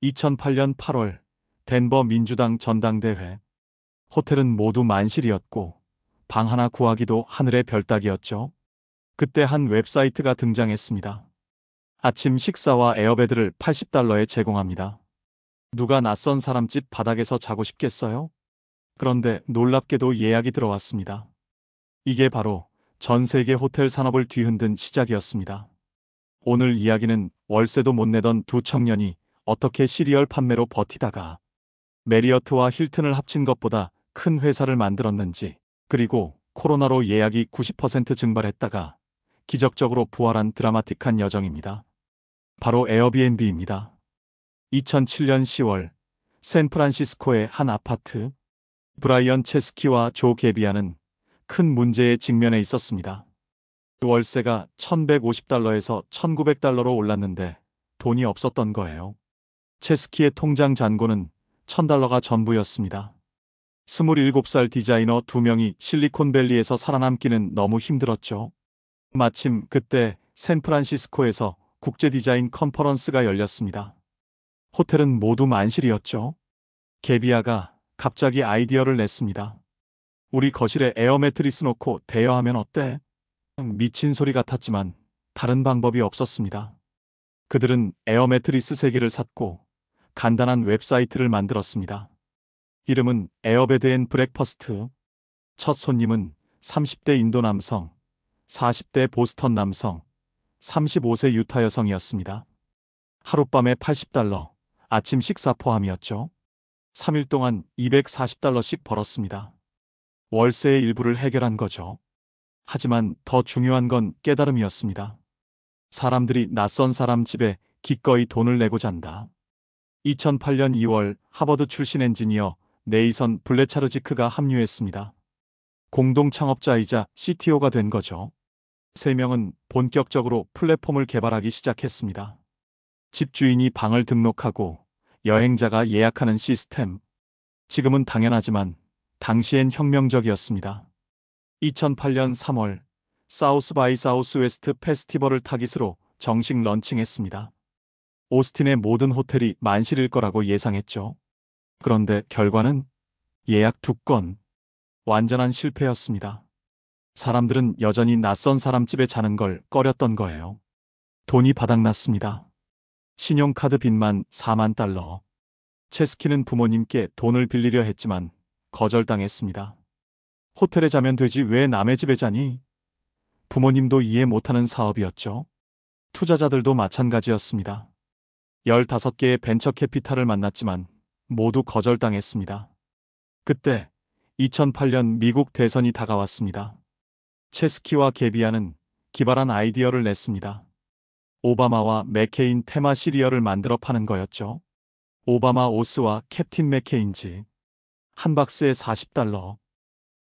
2008년 8월 덴버 민주당 전당대회. 호텔은 모두 만실이었고 방 하나 구하기도 하늘의 별 따기였죠. 그때 한 웹사이트가 등장했습니다. 아침 식사와 에어베드를 $80에 제공합니다. 누가 낯선 사람 집 바닥에서 자고 싶겠어요? 그런데 놀랍게도 예약이 들어왔습니다. 이게 바로 전 세계 호텔 산업을 뒤흔든 시작이었습니다. 오늘 이야기는 월세도 못 내던 두 청년이 어떻게 시리얼 판매로 버티다가 메리어트와 힐튼을 합친 것보다 큰 회사를 만들었는지, 그리고 코로나로 예약이 90% 증발했다가 기적적으로 부활한 드라마틱한 여정입니다. 바로 에어비앤비입니다. 2007년 10월 샌프란시스코의 한 아파트. 브라이언 체스키와 조 게비아는 큰 문제에 직면해 있었습니다. 월세가 $1,150에서 $1,900로 올랐는데 돈이 없었던 거예요. 체스키의 통장 잔고는 $1,000가 전부였습니다. 27살 디자이너 2명이 실리콘밸리에서 살아남기는 너무 힘들었죠. 마침 그때 샌프란시스코에서 국제 디자인 컨퍼런스가 열렸습니다. 호텔은 모두 만실이었죠. 게비아가 갑자기 아이디어를 냈습니다. 우리 거실에 에어 매트리스 놓고 대여하면 어때? 미친 소리 같았지만 다른 방법이 없었습니다. 그들은 에어 매트리스 3개를 샀고 간단한 웹사이트를 만들었습니다. 이름은 에어베드 앤 브렉퍼스트. 첫 손님은 30대 인도 남성, 40대 보스턴 남성, 35세 유타 여성이었습니다. 하룻밤에 $80, 아침 식사 포함이었죠. 3일 동안 $240씩 벌었습니다. 월세의 일부를 해결한 거죠. 하지만 더 중요한 건 깨달음이었습니다. 사람들이 낯선 사람 집에 기꺼이 돈을 내고 잔다. 2008년 2월 하버드 출신 엔지니어 네이선 블레차르지크가 합류했습니다. 공동 창업자이자 CTO가 된 거죠. 3명은 본격적으로 플랫폼을 개발하기 시작했습니다. 집주인이 방을 등록하고 여행자가 예약하는 시스템. 지금은 당연하지만 당시엔 혁명적이었습니다. 2008년 3월 사우스 바이 사우스 웨스트 페스티벌을 타깃으로 정식 런칭했습니다. 오스틴의 모든 호텔이 만실일 거라고 예상했죠. 그런데 결과는 예약 2건. 완전한 실패였습니다. 사람들은 여전히 낯선 사람 집에 자는 걸 꺼렸던 거예요. 돈이 바닥났습니다. 신용카드 빚만 $40,000. 체스키는 부모님께 돈을 빌리려 했지만 거절당했습니다. 호텔에 자면 되지 왜 남의 집에 자니? 부모님도 이해 못하는 사업이었죠. 투자자들도 마찬가지였습니다. 15개의 벤처 캐피탈을 만났지만 모두 거절당했습니다. 그때 2008년 미국 대선이 다가왔습니다. 체스키와 게비아는 기발한 아이디어를 냈습니다. 오바마와 맥케인 테마 시리얼을 만들어 파는 거였죠. 오바마 오스와 캡틴 맥케인지. 한 박스에 $40.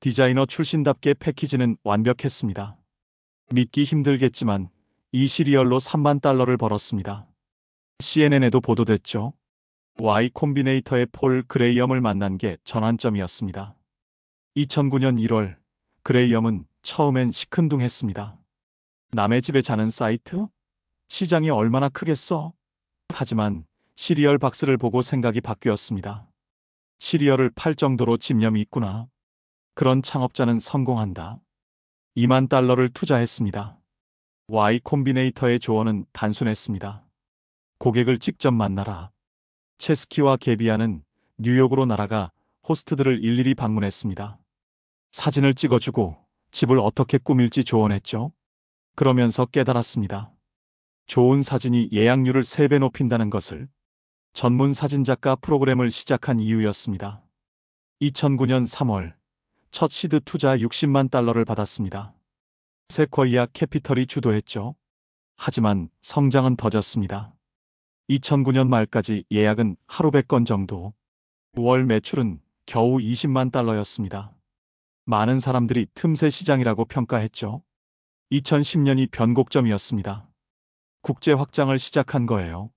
디자이너 출신답게 패키지는 완벽했습니다. 믿기 힘들겠지만 이 시리얼로 $30,000를 벌었습니다. CNN에도 보도됐죠. Y 콤비네이터의 폴 그레이엄을 만난 게 전환점이었습니다. 2009년 1월 그레이엄은 처음엔 시큰둥했습니다. 남의 집에 자는 사이트? 시장이 얼마나 크겠어? 하지만 시리얼 박스를 보고 생각이 바뀌었습니다. 시리얼을 팔 정도로 집념이 있구나. 그런 창업자는 성공한다. $20,000를 투자했습니다. Y 콤비네이터의 조언은 단순했습니다. 고객을 직접 만나라. 체스키와 게비아는 뉴욕으로 날아가 호스트들을 일일이 방문했습니다. 사진을 찍어주고 집을 어떻게 꾸밀지 조언했죠. 그러면서 깨달았습니다. 좋은 사진이 예약률을 3배 높인다는 것을. 전문 사진작가 프로그램을 시작한 이유였습니다. 2009년 3월 첫 시드 투자 $600,000를 받았습니다. 세쿼이아 캐피털이 주도했죠. 하지만 성장은 더뎠습니다. 2009년 말까지 예약은 하루 100건 정도. 월 매출은 겨우 $200,000였습니다. 많은 사람들이 틈새 시장이라고 평가했죠. 2010년이 변곡점이었습니다. 국제 확장을 시작한 거예요.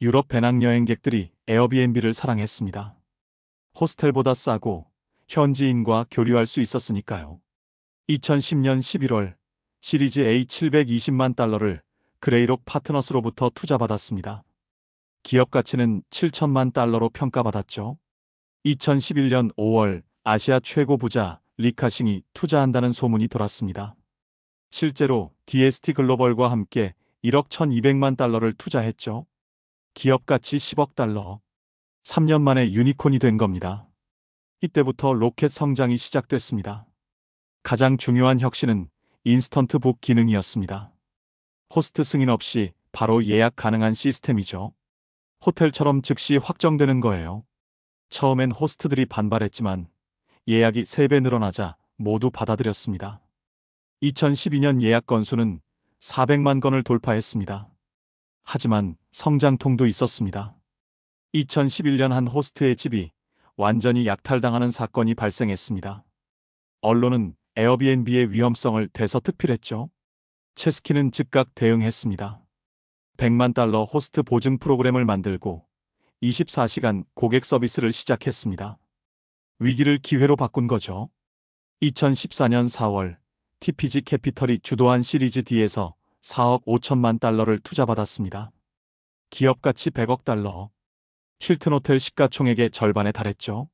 유럽 배낭여행객들이 에어비앤비를 사랑했습니다. 호스텔보다 싸고 현지인과 교류할 수 있었으니까요. 2010년 11월 시리즈 A $720,000,000를 그레이록 파트너스로부터 투자받았습니다. 기업 가치는 7천만 달러로 평가받았죠. 2011년 5월 아시아 최고 부자 리카싱이 투자한다는 소문이 돌았습니다. 실제로 DST 글로벌과 함께 1억 1,200만 달러를 투자했죠. 기업 가치 10억 달러. 3년 만에 유니콘이 된 겁니다. 이때부터 로켓 성장이 시작됐습니다. 가장 중요한 혁신은 인스턴트 북 기능이었습니다. 호스트 승인 없이 바로 예약 가능한 시스템이죠. 호텔처럼 즉시 확정되는 거예요. 처음엔 호스트들이 반발했지만 예약이 3배 늘어나자 모두 받아들였습니다. 2012년 예약 건수는 400만 건을 돌파했습니다. 하지만 성장통도 있었습니다. 2011년 한 호스트의 집이 완전히 약탈당하는 사건이 발생했습니다. 언론은 에어비앤비의 위험성을 대서특필했죠. 체스키는 즉각 대응했습니다. 100만 달러 호스트 보증 프로그램을 만들고 24시간 고객 서비스를 시작했습니다. 위기를 기회로 바꾼 거죠. 2014년 4월 TPG 캐피털이 주도한 시리즈 D에서 4억 5천만 달러를 투자받았습니다. 기업 가치 100억 달러. 힐튼 호텔 시가총액의 절반에 달했죠.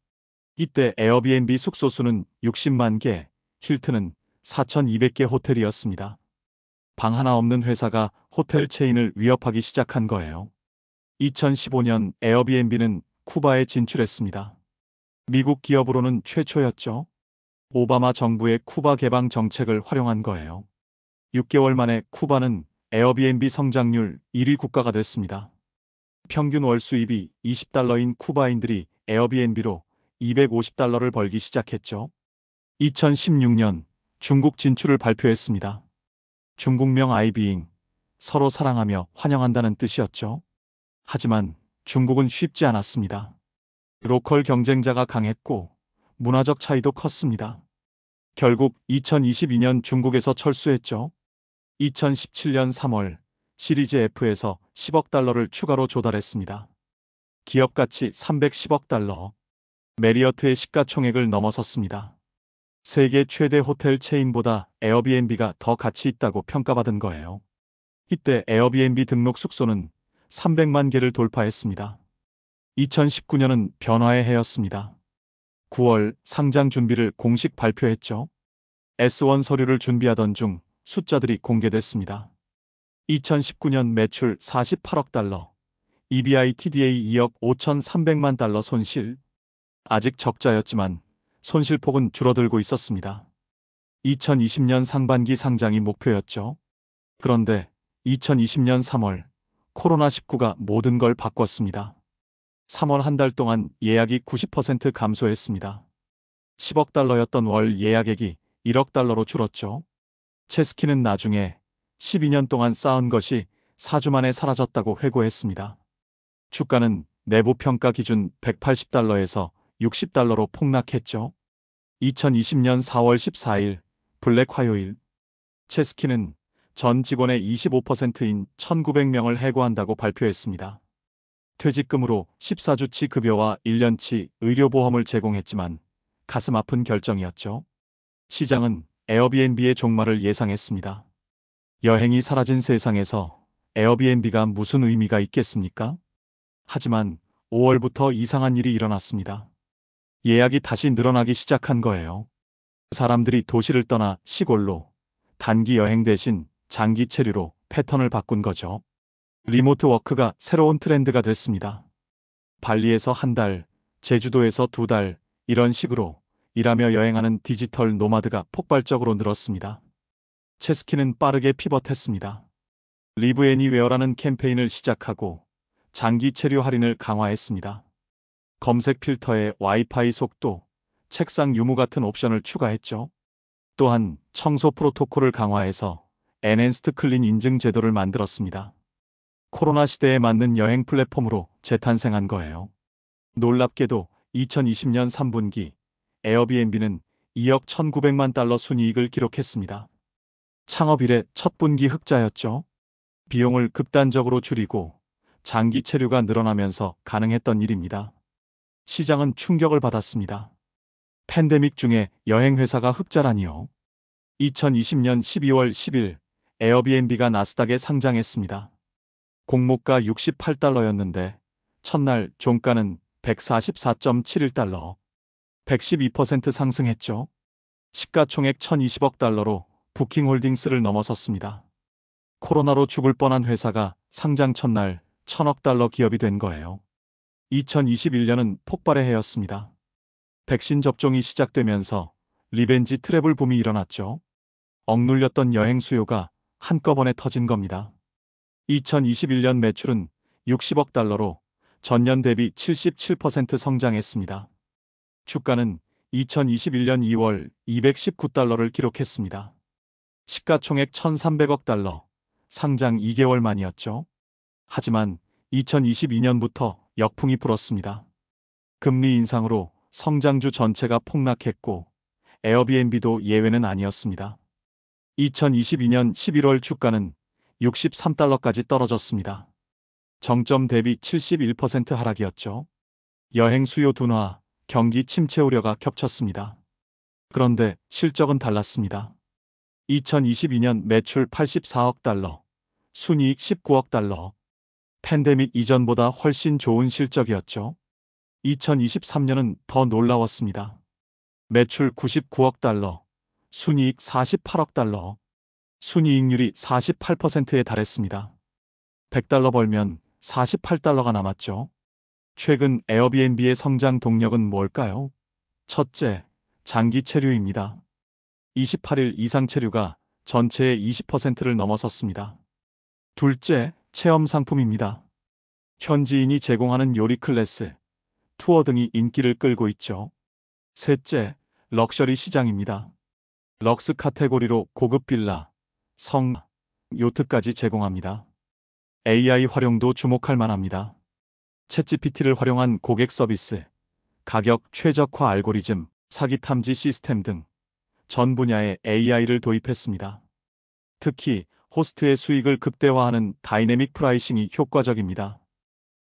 이때 에어비앤비 숙소 수는 60만 개, 힐튼은 4,200개 호텔이었습니다. 방 하나 없는 회사가 호텔 체인을 위협하기 시작한 거예요. 2015년 에어비앤비는 쿠바에 진출했습니다. 미국 기업으로는 최초였죠. 오바마 정부의 쿠바 개방 정책을 활용한 거예요. 6개월 만에 쿠바는 에어비앤비 성장률 1위 국가가 됐습니다. 평균 월 수입이 20달러인 쿠바인들이 에어비앤비로 250달러를 벌기 시작했죠. 2016년 중국 진출을 발표했습니다. 중국명 아이비잉, 서로 사랑하며 환영한다는 뜻이었죠. 하지만 중국은 쉽지 않았습니다. 로컬 경쟁자가 강했고 문화적 차이도 컸습니다. 결국 2022년 중국에서 철수했죠. 2017년 3월 시리즈 F에서 10억 달러를 추가로 조달했습니다. 기업 가치 310억 달러. 메리어트의 시가총액을 넘어섰습니다. 세계 최대 호텔 체인보다 에어비앤비가 더 가치 있다고 평가받은 거예요. 이때 에어비앤비 등록 숙소는 300만 개를 돌파했습니다. 2019년은 변화의 해였습니다. 9월 상장 준비를 공식 발표했죠. S1 서류를 준비하던 중 숫자들이 공개됐습니다. 2019년 매출 48억 달러, EBITDA 2억 5,300만 달러 손실. 아직 적자였지만 손실폭은 줄어들고 있었습니다. 2020년 상반기 상장이 목표였죠. 그런데 2020년 3월 코로나19가 모든 걸 바꿨습니다. 3월 한 달 동안 예약이 90% 감소했습니다. 10억 달러였던 월 예약액이 1억 달러로 줄었죠. 체스키는 나중에 12년 동안 쌓은 것이 4주 만에 사라졌다고 회고했습니다. 주가는 내부 평가 기준 180달러에서 60달러로 폭락했죠. 2020년 4월 14일 블랙 화요일 체스키는 전 직원의 25%인 1,900명을 해고한다고 발표했습니다. 퇴직금으로 14주치 급여와 1년치 의료보험을 제공했지만 가슴 아픈 결정이었죠. 시장은 에어비앤비의 종말을 예상했습니다. 여행이 사라진 세상에서 에어비앤비가 무슨 의미가 있겠습니까? 하지만 5월부터 이상한 일이 일어났습니다. 예약이 다시 늘어나기 시작한 거예요. 사람들이 도시를 떠나 시골로, 단기 여행 대신 장기 체류로 패턴을 바꾼 거죠. 리모트 워크가 새로운 트렌드가 됐습니다. 발리에서 한 달, 제주도에서 2달, 이런 식으로 일하며 여행하는 디지털 노마드가 폭발적으로 늘었습니다. 체스키는 빠르게 피벗했습니다. 리브 애니웨어라는 캠페인을 시작하고 장기 체류 할인을 강화했습니다. 검색 필터에 와이파이 속도, 책상 유무 같은 옵션을 추가했죠. 또한 청소 프로토콜을 강화해서 엔핸스드 클린 인증 제도를 만들었습니다. 코로나 시대에 맞는 여행 플랫폼으로 재탄생한 거예요. 놀랍게도 2020년 3분기 에어비앤비는 2억 1,900만 달러 순이익을 기록했습니다. 창업 이래 첫 분기 흑자였죠. 비용을 극단적으로 줄이고 장기 체류가 늘어나면서 가능했던 일입니다. 시장은 충격을 받았습니다. 팬데믹 중에 여행회사가 흑자라니요. 2020년 12월 10일 에어비앤비가 나스닥에 상장했습니다. 공모가 68달러였는데 첫날 종가는 144.71달러, 112% 상승했죠. 시가총액 1,020억 달러로 부킹홀딩스를 넘어섰습니다. 코로나로 죽을 뻔한 회사가 상장 첫날 1,000억 달러 기업이 된 거예요. 2021년은 폭발의 해였습니다. 백신 접종이 시작되면서 리벤지 트래블 붐이 일어났죠. 억눌렸던 여행 수요가 한꺼번에 터진 겁니다. 2021년 매출은 60억 달러로 전년 대비 77% 성장했습니다. 주가는 2021년 2월 219달러를 기록했습니다. 시가총액 1,300억 달러, 상장 2개월 만이었죠. 하지만 2022년부터 역풍이 불었습니다. 금리 인상으로 성장주 전체가 폭락했고 에어비앤비도 예외는 아니었습니다. 2022년 11월 주가는 63달러까지 떨어졌습니다. 정점 대비 71% 하락이었죠. 여행 수요 둔화, 경기 침체 우려가 겹쳤습니다. 그런데 실적은 달랐습니다. 2022년 매출 84억 달러, 순이익 19억 달러. 팬데믹 이전보다 훨씬 좋은 실적이었죠. 2023년은 더 놀라웠습니다. 매출 99억 달러, 순이익 48억 달러. 순이익률이 48%에 달했습니다. 100달러 벌면 48달러가 남았죠. 최근 에어비앤비의 성장 동력은 뭘까요? 첫째, 장기 체류입니다. 28일 이상 체류가 전체의 20%를 넘어섰습니다. 둘째, 체험 상품입니다. 현지인이 제공하는 요리 클래스, 투어 등이 인기를 끌고 있죠. 셋째, 럭셔리 시장입니다. 럭스 카테고리로 고급 빌라, 성, 요트까지 제공합니다. AI 활용도 주목할 만합니다. 챗GPT를 활용한 고객 서비스, 가격 최적화 알고리즘, 사기 탐지 시스템 등 전 분야에 AI를 도입했습니다. 특히 호스트의 수익을 극대화하는 다이내믹 프라이싱이 효과적입니다.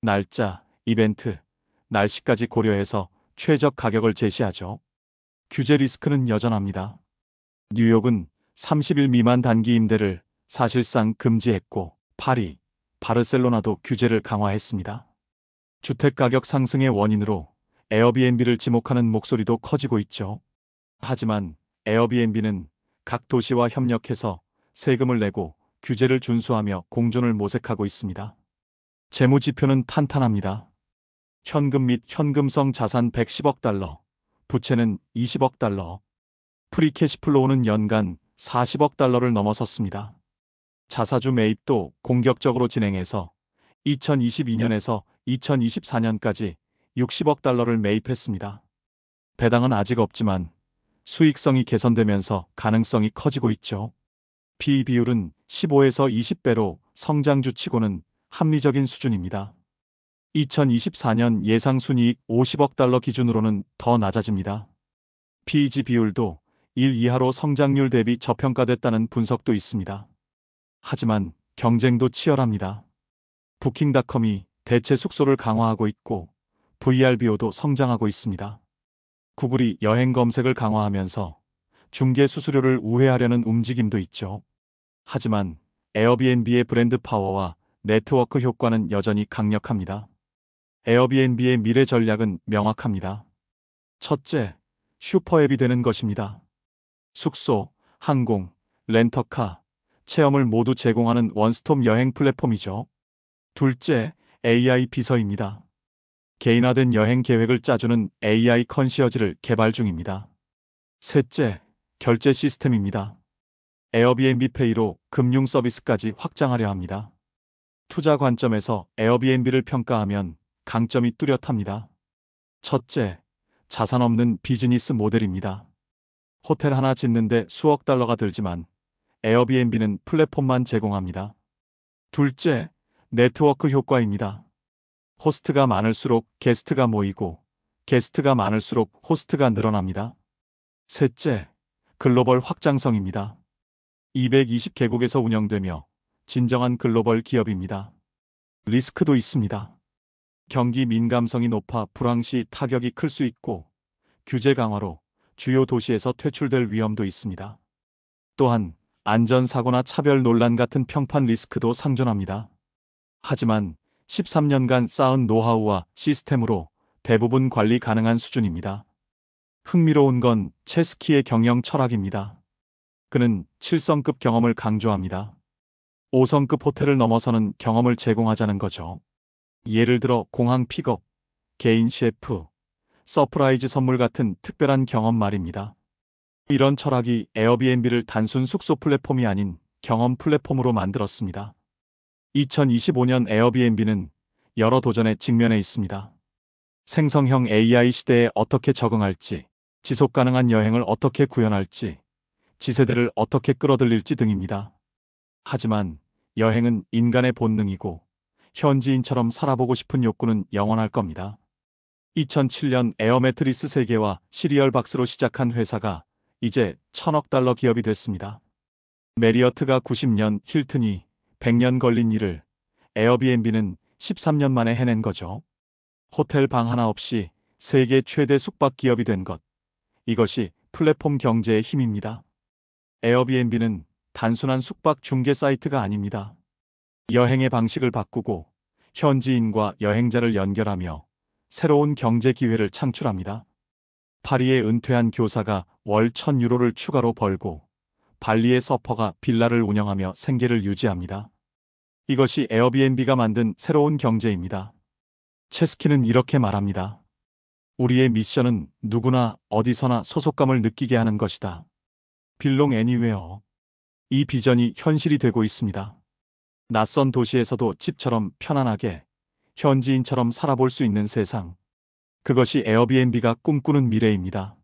날짜, 이벤트, 날씨까지 고려해서 최적 가격을 제시하죠. 규제 리스크는 여전합니다. 뉴욕은 30일 미만 단기 임대를 사실상 금지했고 파리, 바르셀로나도 규제를 강화했습니다. 주택가격 상승의 원인으로 에어비앤비를 지목하는 목소리도 커지고 있죠. 하지만 에어비앤비는 각 도시와 협력해서 세금을 내고 규제를 준수하며 공존을 모색하고 있습니다. 재무지표는 탄탄합니다. 현금 및 현금성 자산 110억 달러, 부채는 20억 달러, 프리캐시플로우는 연간 40억 달러를 넘어섰습니다. 자사주 매입도 공격적으로 진행해서 2022년에서 2024년까지 60억 달러를 매입했습니다. 배당은 아직 없지만 수익성이 개선되면서 가능성이 커지고 있죠. PE 비율은 15에서 20배로 성장주치고는 합리적인 수준입니다. 2024년 예상 순이익 50억 달러 기준으로는 더 낮아집니다. PEG 비율도 1 이하로 성장률 대비 저평가됐다는 분석도 있습니다. 하지만 경쟁도 치열합니다. 부킹닷컴이 대체 숙소를 강화하고 있고 VRBO도 성장하고 있습니다. 구글이 여행 검색을 강화하면서 중개 수수료를 우회하려는 움직임도 있죠. 하지만 에어비앤비의 브랜드 파워와 네트워크 효과는 여전히 강력합니다. 에어비앤비의 미래 전략은 명확합니다. 첫째, 슈퍼앱이 되는 것입니다. 숙소, 항공, 렌터카, 체험을 모두 제공하는 원스톱 여행 플랫폼이죠. 둘째, AI 비서입니다. 개인화된 여행 계획을 짜주는 AI 컨시어지를 개발 중입니다. 셋째, 결제 시스템입니다. 에어비앤비 페이로 금융 서비스까지 확장하려 합니다. 투자 관점에서 에어비앤비를 평가하면 강점이 뚜렷합니다. 첫째, 자산 없는 비즈니스 모델입니다. 호텔 하나 짓는데 수억 달러가 들지만 에어비앤비는 플랫폼만 제공합니다. 둘째, 네트워크 효과입니다. 호스트가 많을수록 게스트가 모이고 게스트가 많을수록 호스트가 늘어납니다. 셋째, 글로벌 확장성입니다. 220개국에서 운영되며 진정한 글로벌 기업입니다. 리스크도 있습니다. 경기 민감성이 높아 불황 시 타격이 클 수 있고 규제 강화로 주요 도시에서 퇴출될 위험도 있습니다. 또한 안전사고나 차별 논란 같은 평판 리스크도 상존합니다. 하지만 13년간 쌓은 노하우와 시스템으로 대부분 관리 가능한 수준입니다. 흥미로운 건 체스키의 경영 철학입니다. 그는 7성급 경험을 강조합니다. 5성급 호텔을 넘어서는 경험을 제공하자는 거죠. 예를 들어 공항 픽업, 개인 셰프, 서프라이즈 선물 같은 특별한 경험 말입니다. 이런 철학이 에어비앤비를 단순 숙소 플랫폼이 아닌 경험 플랫폼으로 만들었습니다. 2025년 에어비앤비는 여러 도전에 직면해 있습니다. 생성형 AI 시대에 어떻게 적응할지, 지속 가능한 여행을 어떻게 구현할지, 지세대를 어떻게 끌어들일지 등입니다. 하지만 여행은 인간의 본능이고 현지인처럼 살아보고 싶은 욕구는 영원할 겁니다. 2007년 에어매트리스 세계와 시리얼 박스로 시작한 회사가 이제 1000억 달러 기업이 됐습니다. 메리어트가 90년, 힐튼이 100년 걸린 일을 에어비앤비는 13년 만에 해낸 거죠. 호텔 방 하나 없이 세계 최대 숙박 기업이 된 것. 이것이 플랫폼 경제의 힘입니다. 에어비앤비는 단순한 숙박 중개 사이트가 아닙니다. 여행의 방식을 바꾸고 현지인과 여행자를 연결하며 새로운 경제 기회를 창출합니다. 파리에 은퇴한 교사가 월 1000유로를 추가로 벌고 발리의 서퍼가 빌라를 운영하며 생계를 유지합니다. 이것이 에어비앤비가 만든 새로운 경제입니다. 체스키는 이렇게 말합니다. 우리의 미션은 누구나 어디서나 소속감을 느끼게 하는 것이다. Belong Anywhere. 이 비전이 현실이 되고 있습니다. 낯선 도시에서도 집처럼 편안하게 현지인처럼 살아볼 수 있는 세상. 그것이 에어비앤비가 꿈꾸는 미래입니다.